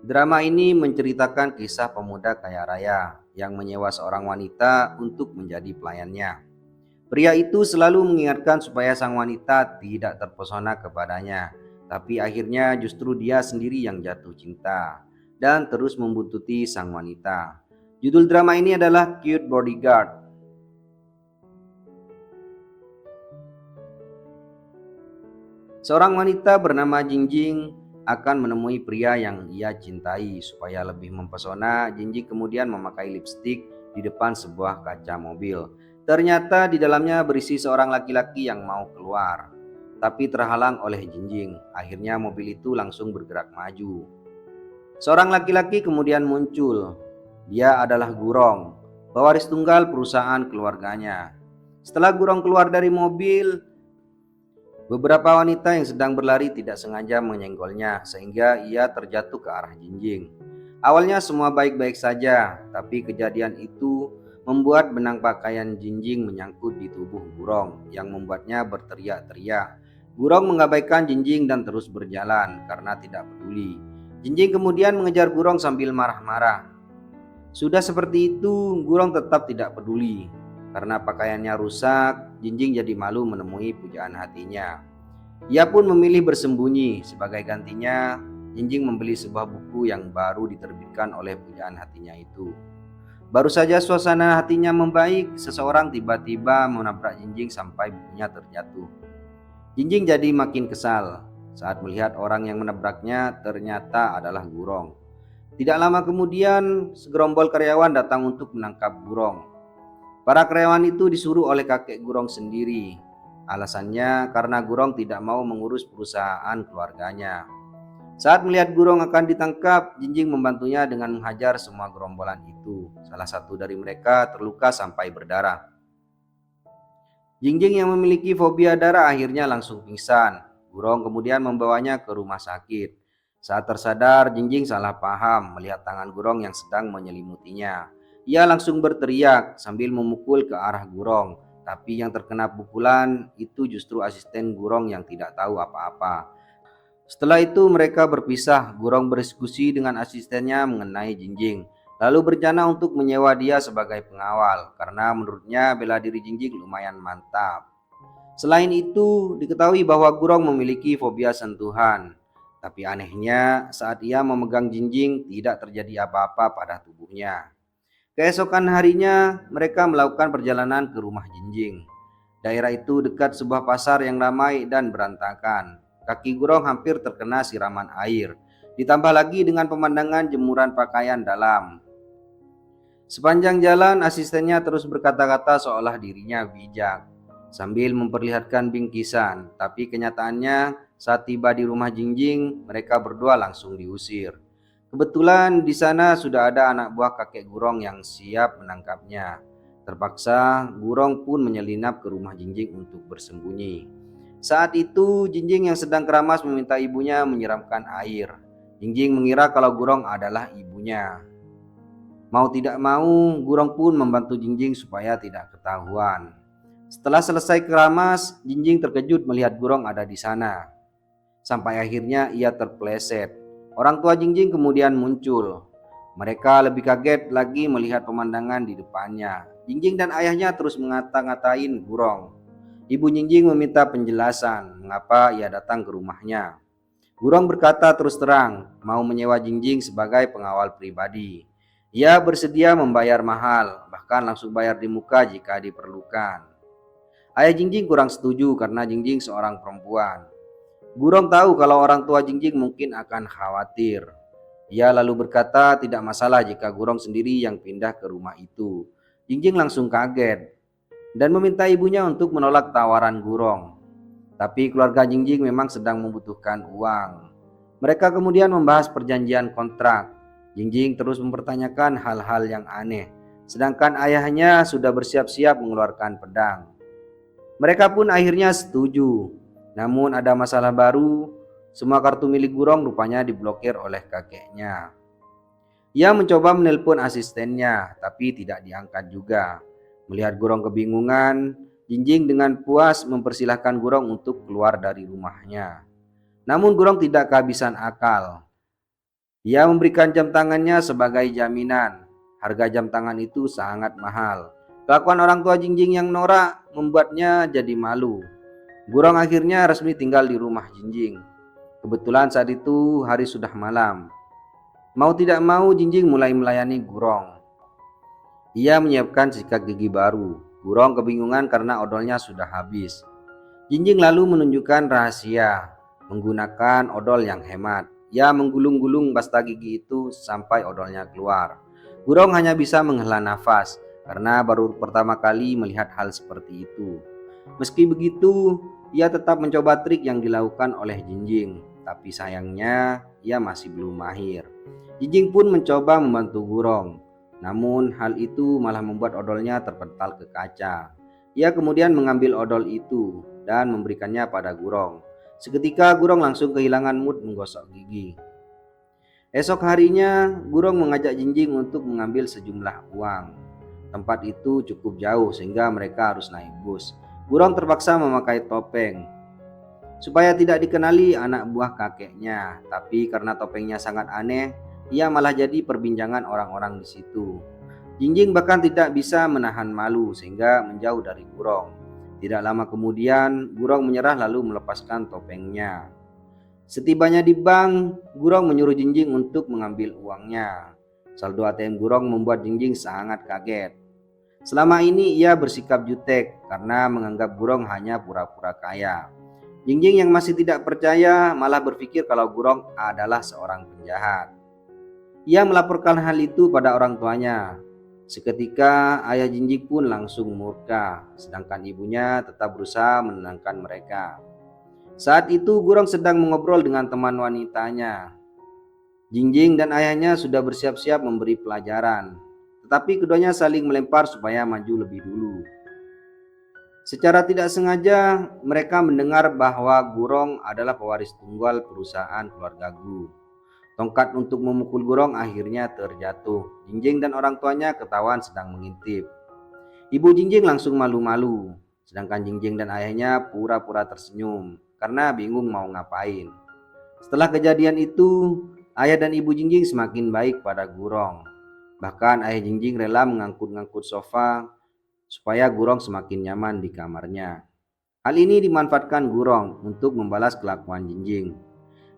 Drama ini menceritakan kisah pemuda kaya raya yang menyewa seorang wanita untuk menjadi pelayannya. Pria itu selalu mengingatkan supaya sang wanita tidak terpesona kepadanya, tapi akhirnya justru dia sendiri yang jatuh cinta dan terus membuntuti sang wanita. Judul drama ini adalah Cute Bodyguard. Seorang wanita bernama Jingjing akan menemui pria yang ia cintai supaya lebih mempesona. Jingjing kemudian memakai lipstik di depan sebuah kaca mobil. Ternyata di dalamnya berisi seorang laki-laki yang mau keluar, tapi terhalang oleh Jingjing. Akhirnya mobil itu langsung bergerak maju. Seorang laki-laki kemudian muncul. Dia adalah Gurong, pewaris tunggal perusahaan keluarganya. Setelah Gurong keluar dari mobil, beberapa wanita yang sedang berlari tidak sengaja menyenggolnya sehingga ia terjatuh ke arah Jingjing. Awalnya semua baik-baik saja, tapi kejadian itu membuat benang pakaian Jingjing menyangkut di tubuh Gurong yang membuatnya berteriak-teriak. Gurong mengabaikan Jingjing dan terus berjalan karena tidak peduli. Jingjing kemudian mengejar Gurong sambil marah-marah. Sudah seperti itu, Gurong tetap tidak peduli. Karena pakaiannya rusak, Jingjing jadi malu menemui pujaan hatinya. Ia pun memilih bersembunyi. Sebagai gantinya, Jingjing membeli sebuah buku yang baru diterbitkan oleh pujaan hatinya itu. Baru saja suasana hatinya membaik, seseorang tiba-tiba menabrak Jingjing sampai bukunya terjatuh. Jingjing jadi makin kesal saat melihat orang yang menabraknya ternyata adalah Gurong. Tidak lama kemudian, segerombol karyawan datang untuk menangkap Gurong. Para karyawan itu disuruh oleh kakek Gurong sendiri. Alasannya karena Gurong tidak mau mengurus perusahaan keluarganya. Saat melihat Gurong akan ditangkap, Jingjing membantunya dengan menghajar semua gerombolan itu. Salah satu dari mereka terluka sampai berdarah. Jingjing yang memiliki fobia darah akhirnya langsung pingsan. Gurong kemudian membawanya ke rumah sakit. Saat tersadar, Jingjing salah paham melihat tangan Gurong yang sedang menyelimutinya. Ia langsung berteriak sambil memukul ke arah Gurong. Tapi yang terkena pukulan itu justru asisten Gurong yang tidak tahu apa-apa. Setelah itu mereka berpisah. Gurong berdiskusi dengan asistennya mengenai Jingjing. Lalu berencana untuk menyewa dia sebagai pengawal karena menurutnya bela diri Jingjing lumayan mantap. Selain itu, diketahui bahwa Gurong memiliki fobia sentuhan. Tapi anehnya, saat ia memegang Jingjing tidak terjadi apa-apa pada tubuhnya. Keesokan harinya, mereka melakukan perjalanan ke rumah Jingjing. Daerah itu dekat sebuah pasar yang ramai dan berantakan. Kaki Gurong hampir terkena siraman air. Ditambah lagi dengan pemandangan jemuran pakaian dalam. Sepanjang jalan, asistennya terus berkata-kata seolah dirinya bijak, sambil memperlihatkan bingkisan. Tapi kenyataannya, saat tiba di rumah Jingjing, mereka berdua langsung diusir. Kebetulan di sana sudah ada anak buah kakek Gurong yang siap menangkapnya. Terpaksa, Gurong pun menyelinap ke rumah Jingjing untuk bersembunyi. Saat itu, Jingjing yang sedang keramas meminta ibunya menyiramkan air. Jingjing mengira kalau Gurong adalah ibunya. Mau tidak mau, Gurong pun membantu Jingjing supaya tidak ketahuan. Setelah selesai keramas, Jingjing terkejut melihat Gurong ada di sana. Sampai akhirnya ia terpeleset. Orang tua Jingjing kemudian muncul. Mereka lebih kaget lagi melihat pemandangan di depannya. Jingjing dan ayahnya terus ngata-ngatain Gurong. Ibu Jingjing meminta penjelasan mengapa ia datang ke rumahnya. Gurong berkata terus terang mau menyewa Jingjing sebagai pengawal pribadi. Ia bersedia membayar mahal, bahkan langsung bayar di muka jika diperlukan. Ayah Jingjing kurang setuju karena Jingjing seorang perempuan. Gurong tahu kalau orang tua Jingjing mungkin akan khawatir. Ia lalu berkata tidak masalah jika Gurong sendiri yang pindah ke rumah itu. Jingjing langsung kaget dan meminta ibunya untuk menolak tawaran Gurong. Tapi keluarga Jingjing memang sedang membutuhkan uang. Mereka kemudian membahas perjanjian kontrak. Jingjing terus mempertanyakan hal-hal yang aneh, sedangkan ayahnya sudah bersiap-siap mengeluarkan pedang. Mereka pun akhirnya setuju. Namun ada masalah baru, semua kartu milik Gurong rupanya diblokir oleh kakeknya. Ia mencoba menelpon asistennya, tapi tidak diangkat juga. Melihat Gurong kebingungan, Jingjing dengan puas mempersilahkan Gurong untuk keluar dari rumahnya. Namun Gurong tidak kehabisan akal. Ia memberikan jam tangannya sebagai jaminan. Harga jam tangan itu sangat mahal. Kelakuan orang tua Jingjing yang norak membuatnya jadi malu. Gurong akhirnya resmi tinggal di rumah Jingjing. Kebetulan saat itu hari sudah malam. Mau tidak mau Jingjing mulai melayani Gurong. Ia menyiapkan sikat gigi baru. Gurong kebingungan karena odolnya sudah habis. Jingjing lalu menunjukkan rahasia menggunakan odol yang hemat. Ia menggulung-gulung pasta gigi itu sampai odolnya keluar. Gurong hanya bisa menghela nafas karena baru pertama kali melihat hal seperti itu. Meski begitu, ia tetap mencoba trik yang dilakukan oleh Jingjing. Tapi sayangnya, ia masih belum mahir. Jingjing pun mencoba membantu Gurong. Namun hal itu malah membuat odolnya terpental ke kaca. Ia kemudian mengambil odol itu dan memberikannya pada Gurong. Seketika Gurong langsung kehilangan mood menggosok gigi. Esok harinya, Gurong mengajak Jingjing untuk mengambil sejumlah uang. Tempat itu cukup jauh sehingga mereka harus naik bus. Gurong terpaksa memakai topeng supaya tidak dikenali anak buah kakeknya. Tapi karena topengnya sangat aneh, ia malah jadi perbincangan orang-orang di situ. Jingjing bahkan tidak bisa menahan malu sehingga menjauh dari Gurong. Tidak lama kemudian, Gurong menyerah lalu melepaskan topengnya. Setibanya di bank, Gurong menyuruh Jingjing untuk mengambil uangnya. Saldo ATM Gurong membuat Jingjing sangat kaget. Selama ini ia bersikap jutek karena menganggap Gurong hanya pura-pura kaya. Jingjing yang masih tidak percaya malah berpikir kalau Gurong adalah seorang penjahat. Ia melaporkan hal itu pada orang tuanya. Seketika ayah Jingjing pun langsung murka, sedangkan ibunya tetap berusaha menenangkan mereka. Saat itu Gurong sedang mengobrol dengan teman wanitanya. Jingjing dan ayahnya sudah bersiap-siap memberi pelajaran, tetapi keduanya saling melempar supaya maju lebih dulu. Secara tidak sengaja mereka mendengar bahwa Gurong adalah pewaris tunggal perusahaan keluarga Gu. Tongkat untuk memukul Gurong akhirnya terjatuh. Jingjing dan orang tuanya ketahuan sedang mengintip. Ibu Jingjing langsung malu-malu, sedangkan Jingjing dan ayahnya pura-pura tersenyum karena bingung mau ngapain. Setelah kejadian itu, ayah dan ibu Jingjing semakin baik pada Gurong. Bahkan ayah Jingjing rela mengangkut-ngangkut sofa supaya Gurong semakin nyaman di kamarnya. Hal ini dimanfaatkan Gurong untuk membalas kelakuan Jingjing.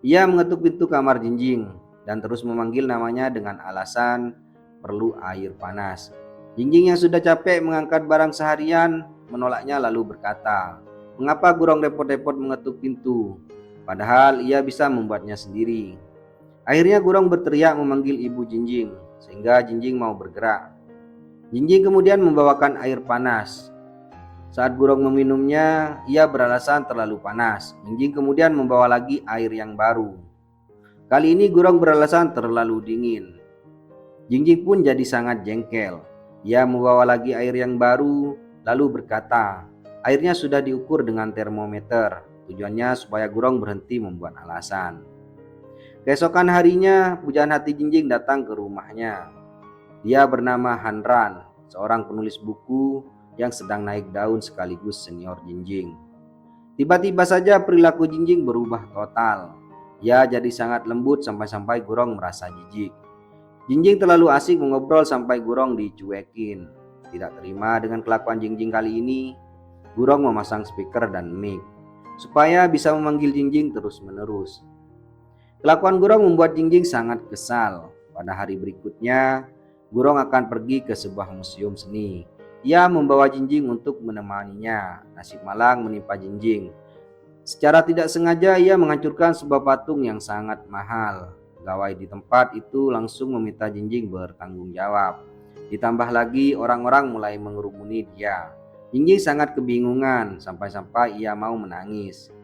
Ia mengetuk pintu kamar Jingjing dan terus memanggil namanya dengan alasan perlu air panas. Jingjing yang sudah capek mengangkat barang seharian menolaknya lalu berkata, "Mengapa Gurong repot-repot mengetuk pintu? Padahal ia bisa membuatnya sendiri." Akhirnya Gurong berteriak memanggil ibu Jingjing sehingga Jingjing mau bergerak. Jingjing kemudian membawakan air panas. Saat Gurong meminumnya, ia beralasan terlalu panas. Jingjing kemudian membawa lagi air yang baru. Kali ini Gurong beralasan terlalu dingin. Jingjing pun jadi sangat jengkel. Ia membawa lagi air yang baru, lalu berkata, airnya sudah diukur dengan termometer. Tujuannya supaya Gurong berhenti membuat alasan. Keesokan harinya, pujaan hati Jingjing datang ke rumahnya. Dia bernama Hanran, seorang penulis buku yang sedang naik daun sekaligus senior Jingjing. Tiba-tiba saja perilaku Jingjing berubah total. Ia jadi sangat lembut sampai-sampai Gurong merasa jijik. Jingjing terlalu asik mengobrol sampai Gurong dicuekin. Tidak terima dengan kelakuan Jingjing kali ini, Gurong memasang speaker dan mic supaya bisa memanggil Jingjing terus-menerus. Kelakuan Gurong membuat Jingjing sangat kesal. Pada hari berikutnya, Gurong akan pergi ke sebuah museum seni. Ia membawa Jingjing untuk menemaninya. Nasib malang menimpa Jingjing. Secara tidak sengaja ia menghancurkan sebuah patung yang sangat mahal. Pegawai di tempat itu langsung meminta Jingjing bertanggung jawab. Ditambah lagi orang-orang mulai mengerumuni dia. Jingjing sangat kebingungan sampai-sampai ia mau menangis.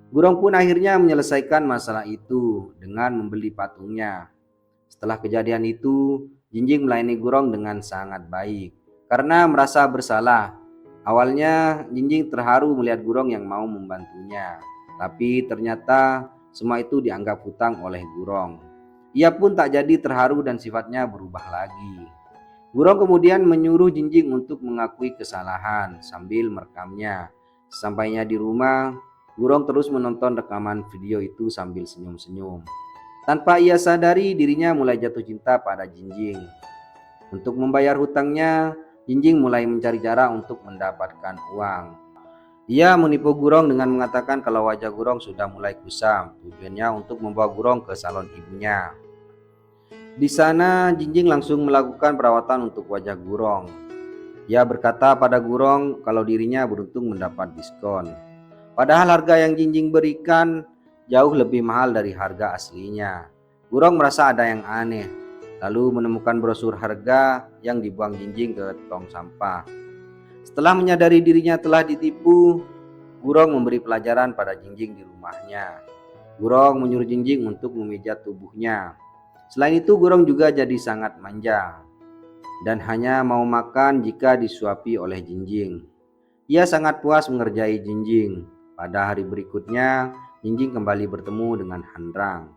Gurong pun akhirnya menyelesaikan masalah itu dengan membeli patungnya. Setelah kejadian itu, Jingjing melayani Gurong dengan sangat baik karena merasa bersalah. Awalnya Jingjing terharu melihat Gurong yang mau membantunya, tapi ternyata semua itu dianggap hutang oleh Gurong. Ia pun tak jadi terharu dan sifatnya berubah lagi. Gurong kemudian menyuruh Jingjing untuk mengakui kesalahan sambil merekamnya. Sampainya di rumah, Gurong terus menonton rekaman video itu sambil senyum-senyum. Tanpa ia sadari, dirinya mulai jatuh cinta pada Jinjing. Untuk membayar hutangnya, Jinjing mulai mencari cara untuk mendapatkan uang. Ia menipu Gurong dengan mengatakan kalau wajah Gurong sudah mulai kusam. Tujuannya untuk membawa Gurong ke salon ibunya. Di sana, Jinjing langsung melakukan perawatan untuk wajah Gurong. Ia berkata pada Gurong kalau dirinya beruntung mendapat diskon. Padahal harga yang Jinjing berikan jauh lebih mahal dari harga aslinya. Gurong merasa ada yang aneh, lalu menemukan brosur harga yang dibuang Jinjing ke tong sampah. Setelah menyadari dirinya telah ditipu, Gurong memberi pelajaran pada Jinjing di rumahnya. Gurong menyuruh Jinjing untuk memijat tubuhnya. Selain itu, Gurong juga jadi sangat manja dan hanya mau makan jika disuapi oleh Jinjing. Ia sangat puas mengerjai Jinjing. Pada hari berikutnya, Jinjing kembali bertemu dengan Hanrang.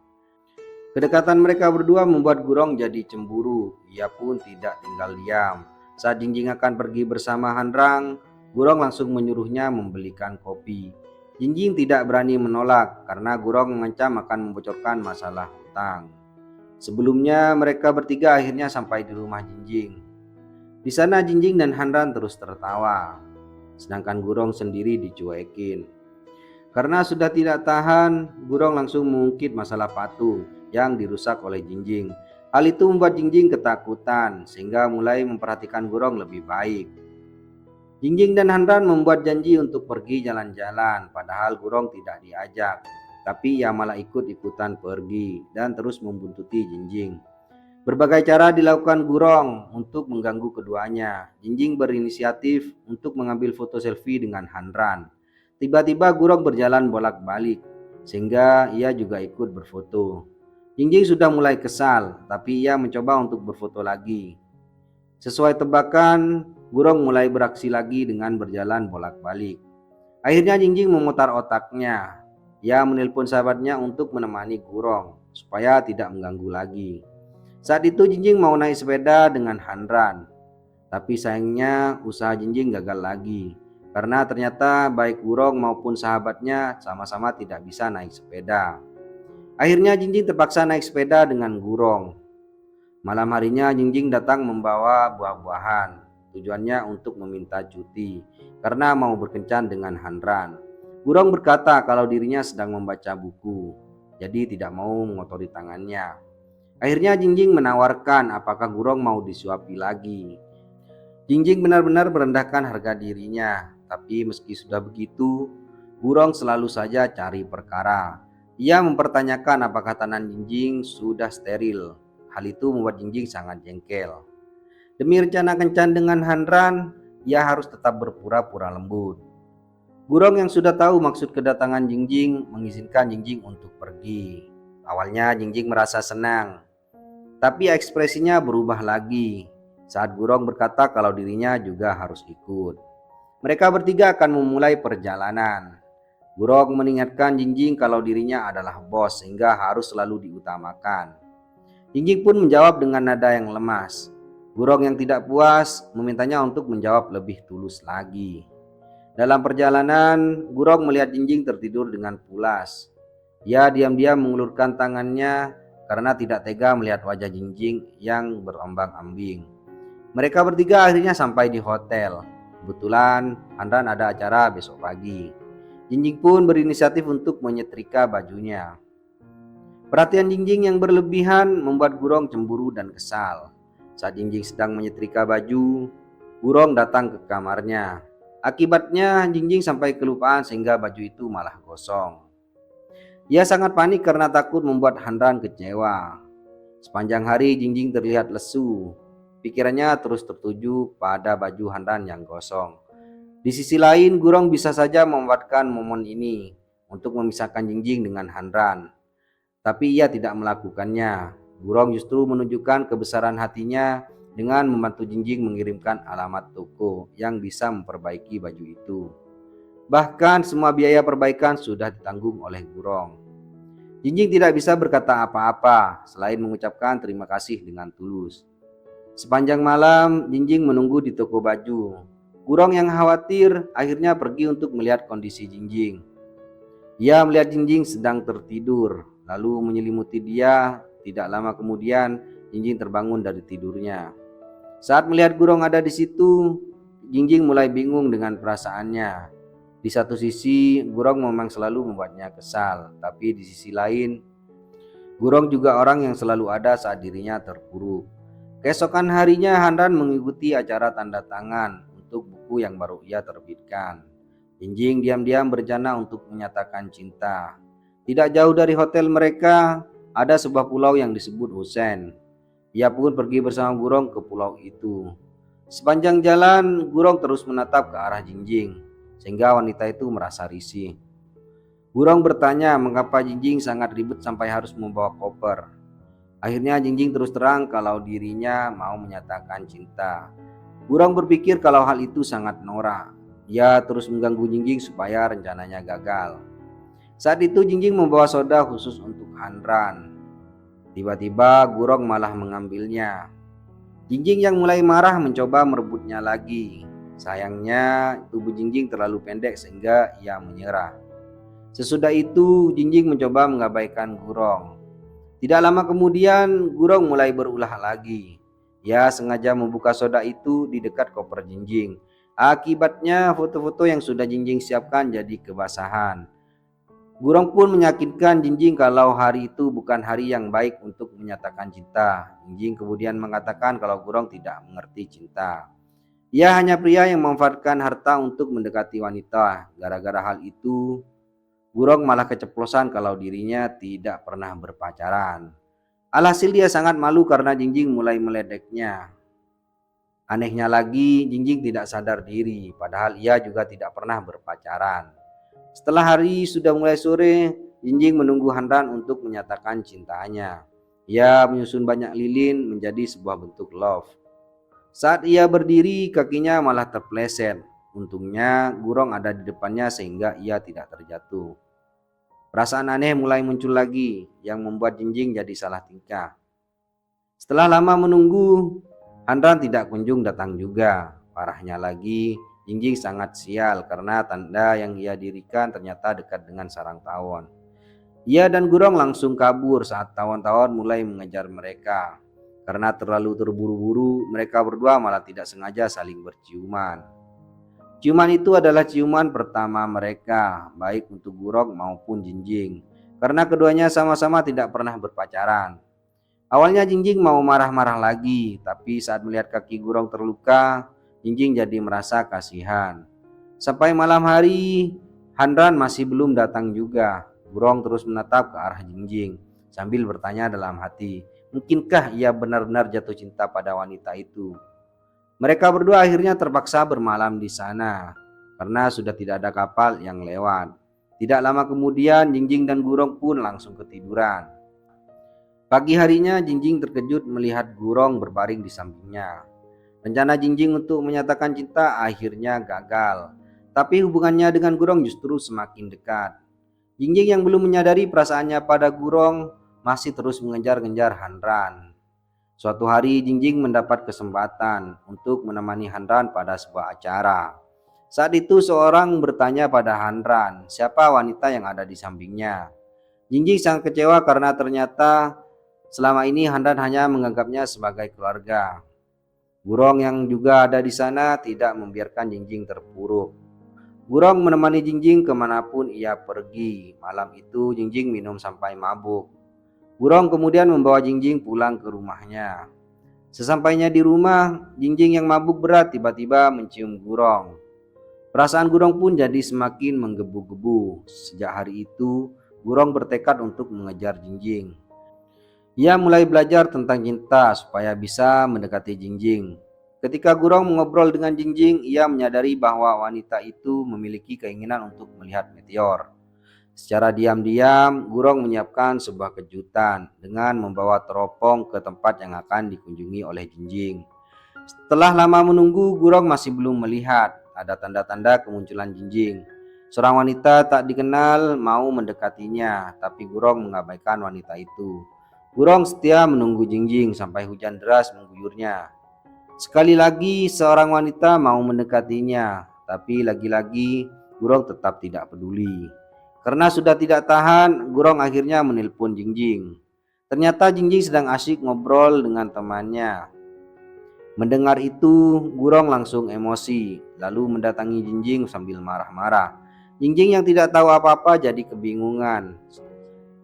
Kedekatan mereka berdua membuat Gurong jadi cemburu. Ia pun tidak tinggal diam. Saat Jinjing akan pergi bersama Hanrang, Gurong langsung menyuruhnya membelikan kopi. Jinjing tidak berani menolak karena Gurong mengancam akan membocorkan masalah hutang. Sebelumnya mereka bertiga akhirnya sampai di rumah Jinjing. Di sana Jinjing dan Hanrang terus tertawa, sedangkan Gurong sendiri dicuekin. Karena sudah tidak tahan, Gurong langsung mengungkit masalah patung yang dirusak oleh Jinjing. Hal itu membuat Jinjing ketakutan sehingga mulai memperhatikan Gurong lebih baik. Jinjing dan Hanrang membuat janji untuk pergi jalan-jalan, padahal Gurong tidak diajak. Tapi ia malah ikut-ikutan pergi dan terus membuntuti Jinjing. Berbagai cara dilakukan Gurong untuk mengganggu keduanya. Jinjing berinisiatif untuk mengambil foto selfie dengan Hanrang. Tiba-tiba Gurong berjalan bolak-balik, sehingga ia juga ikut berfoto. Jinjing sudah mulai kesal, tapi ia mencoba untuk berfoto lagi. Sesuai tebakan, Gurong mulai beraksi lagi dengan berjalan bolak-balik. Akhirnya Jinjing memutar otaknya. Ia menelpon sahabatnya untuk menemani Gurong supaya tidak mengganggu lagi. Saat itu Jinjing mau naik sepeda dengan Hanrang, tapi sayangnya usaha Jinjing gagal lagi karena ternyata baik Gurong maupun sahabatnya sama-sama tidak bisa naik sepeda. Akhirnya Jinjing terpaksa naik sepeda dengan Gurong. Malam harinya Jinjing datang membawa buah-buahan. Tujuannya untuk meminta cuti karena mau berkencan dengan Hanrang. Gurong berkata kalau dirinya sedang membaca buku, jadi tidak mau mengotori tangannya. Akhirnya Jinjing menawarkan apakah Gurong mau disuapi lagi. Jinjing benar-benar merendahkan harga dirinya, tapi meski sudah begitu, Gurong selalu saja cari perkara. Ia mempertanyakan apakah tangan Jinjing sudah steril. Hal itu membuat Jinjing sangat jengkel. Demi rencana kencan dengan Hanrang, ia harus tetap berpura-pura lembut. Gurong yang sudah tahu maksud kedatangan Jinjing mengizinkan Jinjing untuk pergi. Awalnya Jinjing merasa senang, tapi ekspresinya berubah lagi saat Gurong berkata kalau dirinya juga harus ikut. Mereka bertiga akan memulai perjalanan. Gurong mengingatkan Jinjing kalau dirinya adalah bos sehingga harus selalu diutamakan. Jinjing pun menjawab dengan nada yang lemas. Gurong yang tidak puas memintanya untuk menjawab lebih tulus lagi. Dalam perjalanan, Gurong melihat Jinjing tertidur dengan pulas. Ia diam-diam mengulurkan tangannya karena tidak tega melihat wajah Jinjing yang berombang-ambing. Mereka bertiga akhirnya sampai di hotel. Kebetulan Hanrang ada acara besok pagi. Jinjing pun berinisiatif untuk menyetrika bajunya. Perhatian Jinjing yang berlebihan membuat Gurong cemburu dan kesal. Saat Jinjing sedang menyetrika baju, Gurong datang ke kamarnya. Akibatnya Jinjing sampai kelupaan sehingga baju itu malah gosong. Ia sangat panik karena takut membuat Hanrang kecewa. Sepanjang hari Jinjing terlihat lesu. Pikirannya terus tertuju pada baju Hanrang yang gosong. Di sisi lain, Gurong bisa saja memanfaatkan momen ini untuk memisahkan Jinjing dengan Hanrang. Tapi ia tidak melakukannya. Gurong justru menunjukkan kebesaran hatinya dengan membantu Jinjing mengirimkan alamat toko yang bisa memperbaiki baju itu. Bahkan semua biaya perbaikan sudah ditanggung oleh Gurong. Jinjing tidak bisa berkata apa-apa selain mengucapkan terima kasih dengan tulus. Sepanjang malam Jinjing menunggu di toko baju. Gurong yang khawatir akhirnya pergi untuk melihat kondisi Jinjing. Ia melihat Jinjing sedang tertidur, lalu menyelimuti dia. Tidak lama kemudian, Jingjing terbangun dari tidurnya. Saat melihat Gurong ada di situ, Jingjing mulai bingung dengan perasaannya. Di satu sisi, Gurong memang selalu membuatnya kesal, tapi di sisi lain, Gurong juga orang yang selalu ada saat dirinya terpuruk. Keesokan harinya, Handan mengikuti acara tanda tangan untuk buku yang baru ia terbitkan. Jingjing diam-diam berencana untuk menyatakan cinta. Tidak jauh dari hotel mereka, ada sebuah pulau yang disebut Husen. Ia pun pergi bersama Gurong ke pulau itu. Sepanjang jalan, Gurong terus menatap ke arah Jingjing, sehingga wanita itu merasa risih. Gurong bertanya mengapa Jingjing sangat ribet sampai harus membawa koper. Akhirnya Jingjing terus terang kalau dirinya mau menyatakan cinta. Gurong berpikir kalau hal itu sangat norak. Ia terus mengganggu Jingjing supaya rencananya gagal. Saat itu Jingjing membawa soda khusus untuk Hanran. Tiba-tiba Gurong malah mengambilnya. Jingjing yang mulai marah mencoba merebutnya lagi. Sayangnya tubuh Jingjing terlalu pendek sehingga ia menyerah. Sesudah itu Jingjing mencoba mengabaikan Gurong. Tidak lama kemudian Gurong mulai berulah lagi. Ia sengaja membuka soda itu di dekat koper Jingjing. Akibatnya foto-foto yang sudah Jingjing siapkan jadi kebasahan. Gurong pun meyakinkan Jingjing kalau hari itu bukan hari yang baik untuk menyatakan cinta. Jingjing kemudian mengatakan kalau Gurong tidak mengerti cinta. Ia hanya pria yang memanfaatkan harta untuk mendekati wanita. Gara-gara hal itu, Gurong malah keceplosan kalau dirinya tidak pernah berpacaran. Alhasil dia sangat malu karena Jingjing mulai meledeknya. Anehnya lagi, Jingjing tidak sadar diri, padahal ia juga tidak pernah berpacaran. Setelah hari sudah mulai sore, Jingjing menunggu Handan untuk menyatakan cintanya. Ia menyusun banyak lilin menjadi sebuah bentuk love. Saat ia berdiri, kakinya malah terpeleset. Untungnya Gurong ada di depannya sehingga ia tidak terjatuh. Perasaan aneh mulai muncul lagi yang membuat Jingjing jadi salah tingkah. Setelah lama menunggu, Handan tidak kunjung datang juga. Parahnya lagi, Jingjing sangat sial karena tanda yang ia dirikan ternyata dekat dengan sarang tawon. Ia dan Gurong langsung kabur saat tawon-tawon mulai mengejar mereka. Karena terlalu terburu-buru, mereka berdua malah tidak sengaja saling berciuman. Ciuman itu adalah ciuman pertama mereka, baik untuk Gurong maupun Jingjing. Karena keduanya sama-sama tidak pernah berpacaran. Awalnya Jingjing mau marah-marah lagi, tapi saat melihat kaki Gurong terluka, Jingjing jadi merasa kasihan. Sampai malam hari, Handan masih belum datang juga. Gurong terus menatap ke arah Jingjing sambil bertanya dalam hati, mungkinkah ia benar-benar jatuh cinta pada wanita itu? Mereka berdua akhirnya terpaksa bermalam di sana karena sudah tidak ada kapal yang lewat. Tidak lama kemudian Jingjing dan Gurong pun langsung ketiduran. Pagi harinya Jingjing terkejut melihat Gurong berbaring di sampingnya. Rencana Jingjing untuk menyatakan cinta akhirnya gagal. Tapi hubungannya dengan Gurong justru semakin dekat. Jingjing yang belum menyadari perasaannya pada Gurong masih terus mengejar-ngejar Handan. Suatu hari Jingjing mendapat kesempatan untuk menemani Handan pada sebuah acara. Saat itu seorang bertanya pada Handan siapa wanita yang ada di sampingnya. Jingjing sangat kecewa karena ternyata selama ini Handan hanya menganggapnya sebagai keluarga. Gurong yang juga ada di sana tidak membiarkan Jingjing terpuruk. Gurong menemani Jingjing kemanapun ia pergi. Malam itu Jingjing minum sampai mabuk. Gurong kemudian membawa Jingjing pulang ke rumahnya. Sesampainya di rumah, Jingjing yang mabuk berat tiba-tiba mencium Gurong. Perasaan Gurong pun jadi semakin menggebu-gebu. Sejak hari itu, Gurong bertekad untuk mengejar Jingjing. Ia mulai belajar tentang cinta supaya bisa mendekati Jingjing. Ketika Gurong mengobrol dengan Jingjing, ia menyadari bahwa wanita itu memiliki keinginan untuk melihat meteor. Secara diam-diam, Gurong menyiapkan sebuah kejutan dengan membawa teropong ke tempat yang akan dikunjungi oleh Jingjing. Setelah lama menunggu, Gurong masih belum melihat ada tanda-tanda kemunculan Jingjing. Seorang wanita tak dikenal mau mendekatinya, tapi Gurong mengabaikan wanita itu. Gurong setia menunggu Jingjing sampai hujan deras mengguyurnya. Sekali lagi seorang wanita mau mendekatinya, tapi lagi-lagi Gurong tetap tidak peduli. Karena sudah tidak tahan, Gurong akhirnya menelpon Jingjing. Ternyata Jingjing sedang asyik ngobrol dengan temannya. Mendengar itu, Gurong langsung emosi, lalu mendatangi Jingjing sambil marah-marah. Jingjing yang tidak tahu apa-apa jadi kebingungan.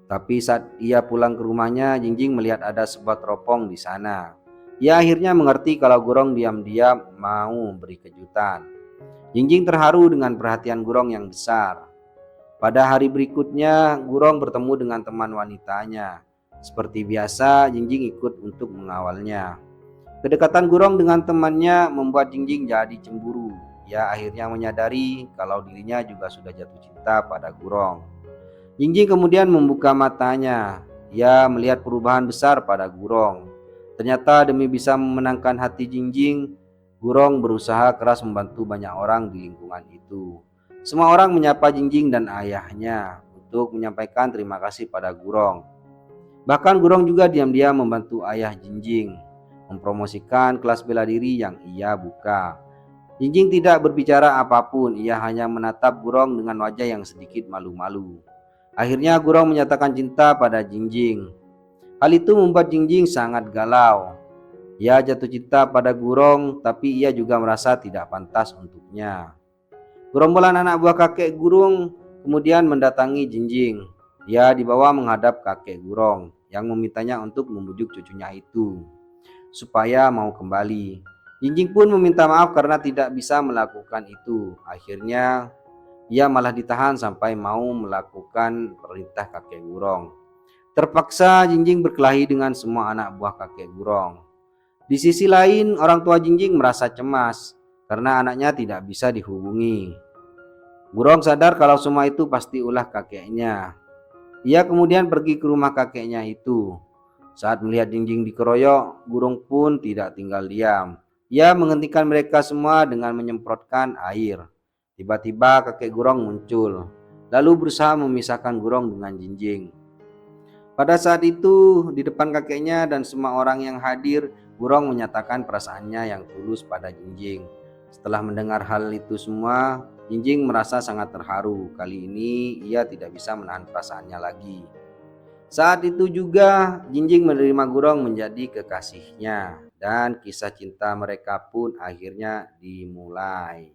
Tapi saat ia pulang ke rumahnya, Jingjing melihat ada sebuah teropong di sana. Ia akhirnya mengerti kalau Gurong diam-diam mau beri kejutan. Jingjing terharu dengan perhatian Gurong yang besar. Pada hari berikutnya, Gurong bertemu dengan teman wanitanya. Seperti biasa, Jingjing ikut untuk mengawalnya. Kedekatan Gurong dengan temannya membuat Jingjing jadi cemburu. Ia akhirnya menyadari kalau dirinya juga sudah jatuh cinta pada Gurong. Jingjing kemudian membuka matanya. Ia melihat perubahan besar pada Gurong. Ternyata demi bisa memenangkan hati Jingjing, Gurong berusaha keras membantu banyak orang di lingkungan itu. Semua orang menyapa Jingjing dan ayahnya untuk menyampaikan terima kasih pada Gurong. Bahkan Gurong juga diam-diam membantu ayah Jingjing mempromosikan kelas bela diri yang ia buka. Jingjing tidak berbicara apapun, ia hanya menatap Gurong dengan wajah yang sedikit malu-malu. Akhirnya Gurong menyatakan cinta pada Jingjing. Hal itu membuat Jingjing sangat galau. Ia jatuh cinta pada Gurong, tapi ia juga merasa tidak pantas untuknya. Gerombolan anak buah kakek Gurong kemudian mendatangi Jingjing. Dia dibawa menghadap kakek Gurong yang memintanya untuk membujuk cucunya itu supaya mau kembali. Jingjing pun meminta maaf karena tidak bisa melakukan itu. Akhirnya ia malah ditahan sampai mau melakukan perintah kakek Gurong. Terpaksa Jingjing berkelahi dengan semua anak buah kakek Gurong. Di sisi lain, orang tua Jingjing merasa cemas karena anaknya tidak bisa dihubungi. Gurong sadar kalau semua itu pasti ulah kakeknya. Ia kemudian pergi ke rumah kakeknya itu. Saat melihat Jingjing dikeroyok, Gurong pun tidak tinggal diam. Ia menghentikan mereka semua dengan menyemprotkan air. Tiba-tiba kakek Gurong muncul, lalu berusaha memisahkan Gurong dengan Jingjing. Pada saat itu, di depan kakeknya dan semua orang yang hadir, Gurong menyatakan perasaannya yang tulus pada Jingjing. Setelah mendengar hal itu semua, Jingjing merasa sangat terharu. Kali ini ia tidak bisa menahan perasaannya lagi. Saat itu juga Jingjing menerima Gurong menjadi kekasihnya dan kisah cinta mereka pun akhirnya dimulai.